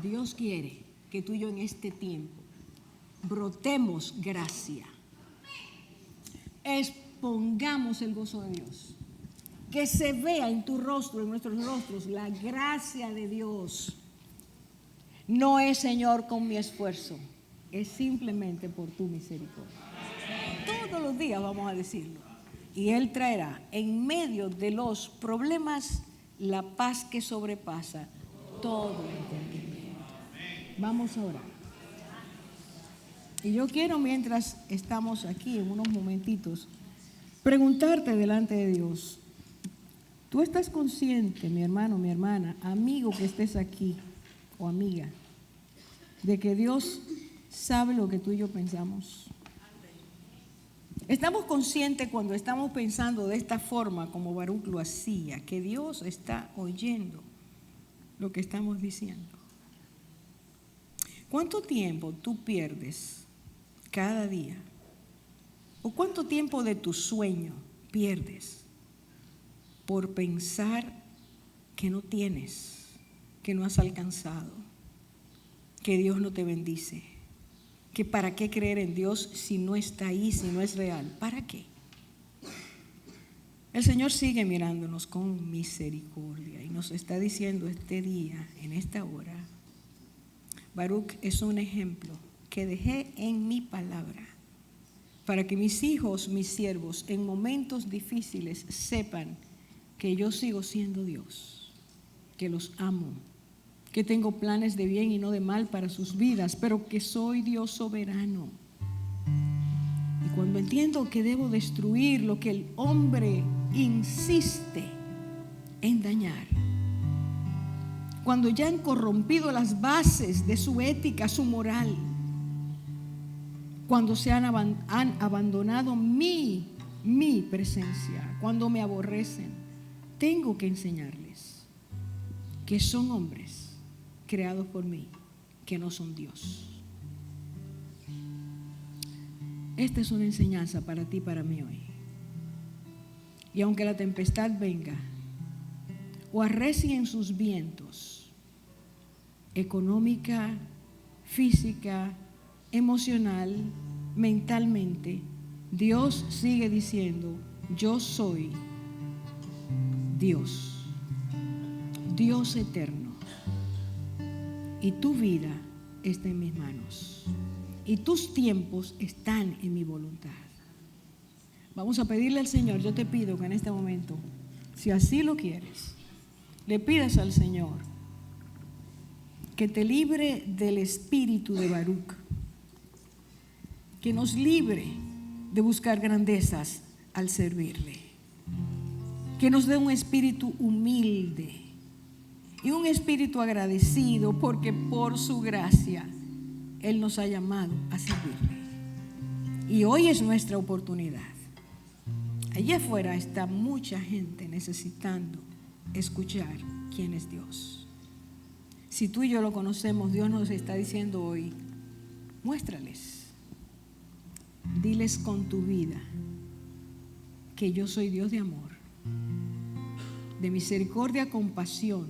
Dios quiere que tú y yo en este tiempo brotemos gracia, expongamos el gozo de Dios, que se vea en tu rostro, en nuestros rostros, la gracia de Dios. No es, Señor, con mi esfuerzo, es simplemente por tu misericordia. Todos los días vamos a decirlo, y Él traerá en medio de los problemas la paz que sobrepasa todo entendimiento. Vamos a orar. Y yo quiero, mientras estamos aquí en unos momentitos, preguntarte delante de Dios. ¿Tú estás consciente, mi hermano, mi hermana, amigo que estés aquí o amiga, de que Dios sabe lo que tú y yo pensamos? ¿Estamos conscientes cuando estamos pensando de esta forma como Baruch lo hacía, que Dios está oyendo lo que estamos diciendo? ¿Cuánto tiempo tú pierdes cada día? ¿O cuánto tiempo de tu sueño pierdes por pensar que no tienes, que no has alcanzado, que Dios no te bendice, que para qué creer en Dios si no está ahí, si no es real? ¿Para qué? El Señor sigue mirándonos con misericordia y nos está diciendo este día, en esta hora, Baruch es un ejemplo que dejé en mi palabra para que mis hijos, mis siervos, en momentos difíciles sepan que yo sigo siendo Dios, que los amo, que tengo planes de bien y no de mal para sus vidas, pero que soy Dios soberano. Y cuando entiendo que debo destruir lo que el hombre insiste en dañar, cuando ya han corrompido las bases de su ética, su moral, cuando se han abandonado mi presencia, cuando me aborrecen, tengo que enseñarles que son hombres creados por mí, que no son Dios. Esta es una enseñanza para ti y para mí hoy. Y aunque la tempestad venga o arrecien sus vientos, económica, física, emocional, mentalmente, Dios sigue diciendo: yo soy Dios, Dios eterno, y tu vida está en mis manos, y tus tiempos están en mi voluntad. Vamos a pedirle al Señor. Yo te pido que en este momento, si así lo quieres, le pidas al Señor que te libre del espíritu de Baruc, que nos libre de buscar grandezas al servirle, que nos dé un espíritu humilde y un espíritu agradecido, porque por su gracia Él nos ha llamado a servirle. Y hoy es nuestra oportunidad. Allá afuera está mucha gente necesitando escuchar quién es Dios. Si tú y yo lo conocemos, Dios nos está diciendo hoy: muéstrales, diles con tu vida que yo soy Dios de amor, de misericordia, compasión,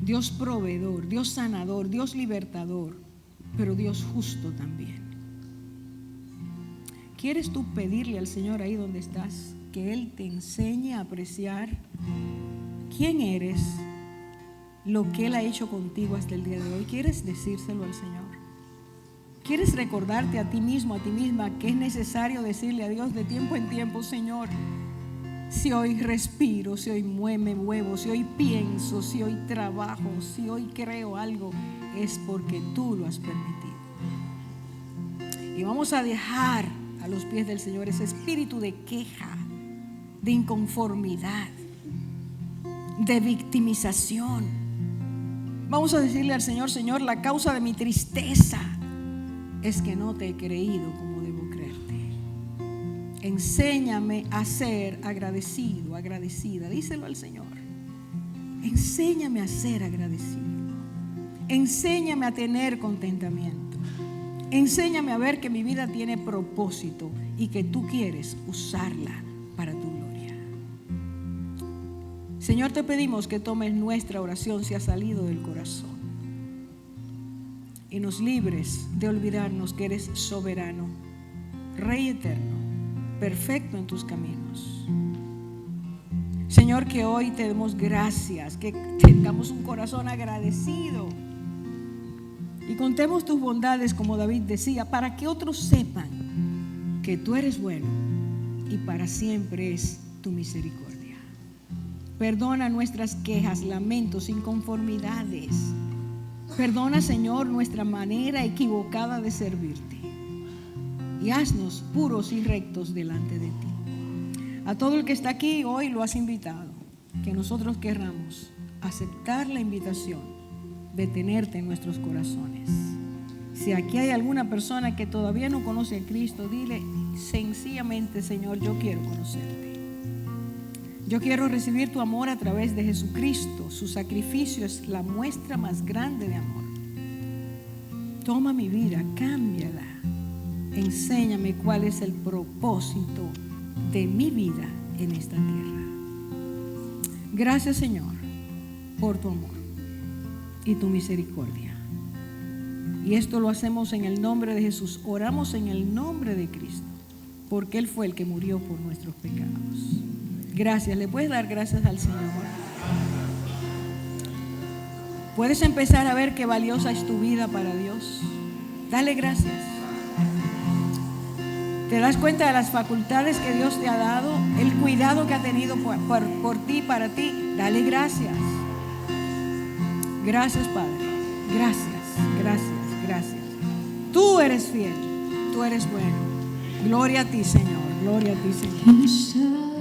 Dios proveedor, Dios sanador, Dios libertador, pero Dios justo también. ¿Quieres tú pedirle al Señor ahí donde estás que Él te enseñe a apreciar quién eres, lo que Él ha hecho contigo hasta el día de hoy? ¿Quieres decírselo al Señor? ¿Quieres recordarte a ti mismo, a ti misma, que es necesario decirle a Dios de tiempo en tiempo: Señor, si hoy respiro, si hoy me muevo, si hoy pienso, si hoy trabajo, si hoy creo algo, es porque tú lo has permitido? Y vamos a dejar a los pies del Señor ese espíritu de queja, de inconformidad, de victimización. Vamos a decirle al Señor: Señor, la causa de mi tristeza es que no te he creído como debo creerte. Enséñame a ser agradecido, agradecida. Díselo al Señor. Enséñame a ser agradecido. Enséñame a tener contentamiento. Enséñame a ver que mi vida tiene propósito y que tú quieres usarla para tu gloria. Señor, te pedimos que tomes nuestra oración si ha salido del corazón y nos libres de olvidarnos que eres soberano, Rey eterno, perfecto en tus caminos. Señor, que hoy te demos gracias, que tengamos un corazón agradecido y contemos tus bondades, como David decía, para que otros sepan que tú eres bueno y para siempre es tu misericordia. Perdona nuestras quejas, lamentos, inconformidades. Perdona, Señor, nuestra manera equivocada de servirte y haznos puros y rectos delante de ti. A todo el que está aquí hoy lo has invitado, que nosotros querramos aceptar la invitación de tenerte en nuestros corazones. Si aquí hay alguna persona que todavía no conoce a Cristo, dile sencillamente: Señor, yo quiero conocerte. Yo quiero recibir tu amor a través de Jesucristo. Su sacrificio es la muestra más grande de amor. Toma mi vida, cámbiala. Enséñame cuál es el propósito de mi vida en esta tierra. Gracias, Señor, por tu amor y tu misericordia. Y esto lo hacemos en el nombre de Jesús. Oramos en el nombre de Cristo, porque Él fue el que murió por nuestros pecados. Gracias. ¿Le puedes dar gracias al Señor? Puedes empezar a ver qué valiosa es tu vida para Dios. Dale gracias. ¿Te das cuenta de las facultades que Dios te ha dado? El cuidado que ha tenido por ti, para ti. Dale gracias. Gracias, Padre. Gracias, gracias, gracias. Tú eres fiel. Tú eres bueno. Gloria a ti, Señor. Gloria a ti, Señor.